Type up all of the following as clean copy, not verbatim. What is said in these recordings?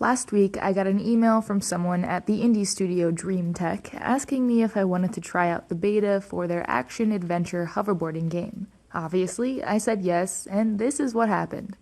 Last week, I got an email from someone at the indie studio Dream Tech asking me if I wanted to try out the beta for their action-adventure hoverboarding game. Obviously, I said yes, and this is what happened.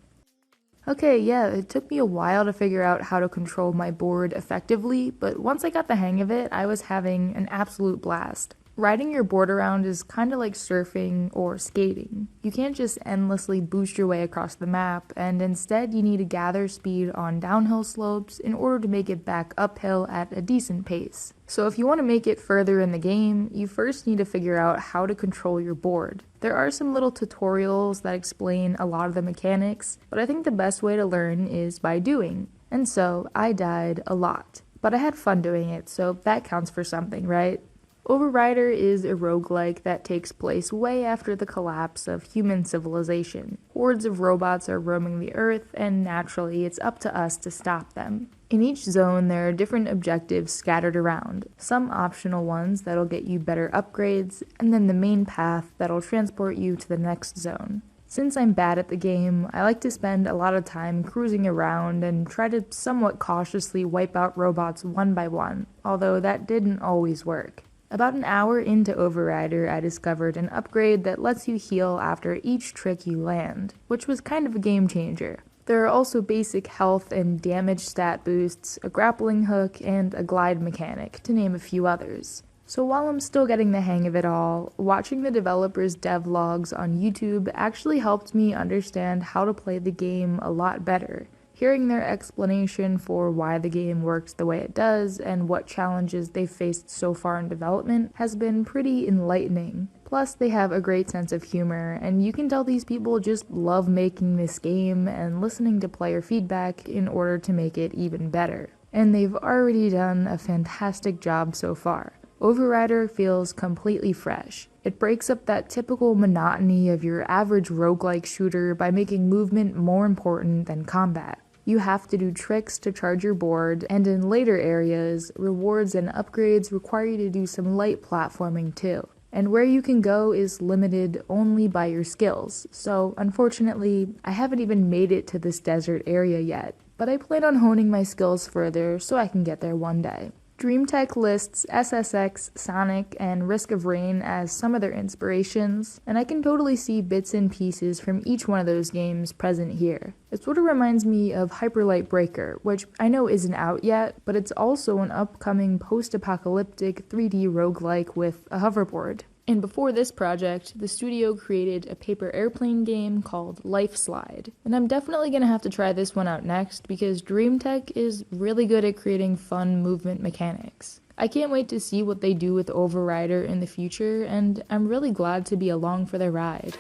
Okay, yeah, it took me a while to figure out how to control my board effectively, but once I got the hang of it, I was having an absolute blast. Riding your board around is kind of like surfing or skating. You can't just endlessly boost your way across the map, and instead you need to gather speed on downhill slopes in order to make it back uphill at a decent pace. So if you want to make it further in the game, you first need to figure out how to control your board. There are some little tutorials that explain a lot of the mechanics, but I think the best way to learn is by doing. And so I died a lot. But I had fun doing it, so that counts for something, right? Overrider is a roguelike that takes place way after the collapse of human civilization. Hordes of robots are roaming the earth, and naturally it's up to us to stop them. In each zone, there are different objectives scattered around, some optional ones that'll get you better upgrades, and then the main path that'll transport you to the next zone. Since I'm bad at the game, I like to spend a lot of time cruising around and try to somewhat cautiously wipe out robots one by one, although that didn't always work. About an hour into Overrider, I discovered an upgrade that lets you heal after each trick you land, which was kind of a game changer. There are also basic health and damage stat boosts, a grappling hook, and a glide mechanic, to name a few others. So while I'm still getting the hang of it all, watching the developers' devlogs on YouTube actually helped me understand how to play the game a lot better. Hearing their explanation for why the game works the way it does and what challenges they've faced so far in development has been pretty enlightening. Plus, they have a great sense of humor, and you can tell these people just love making this game and listening to player feedback in order to make it even better. And they've already done a fantastic job so far. Overrider feels completely fresh. It breaks up that typical monotony of your average roguelike shooter by making movement more important than combat. You have to do tricks to charge your board, and in later areas, rewards and upgrades require you to do some light platforming too. And where you can go is limited only by your skills, so unfortunately, I haven't even made it to this desert area yet, but I plan on honing my skills further so I can get there one day. DreamTech lists SSX, Sonic, and Risk of Rain as some of their inspirations, and I can totally see bits and pieces from each one of those games present here. It sort of reminds me of Hyperlight Breaker, which I know isn't out yet, but it's also an upcoming post-apocalyptic 3D roguelike with a hoverboard. And before this project, the studio created a paper airplane game called Life Slide. And I'm definitely going to have to try this one out next because DreamTech is really good at creating fun movement mechanics. I can't wait to see what they do with Overrider in the future, and I'm really glad to be along for the ride.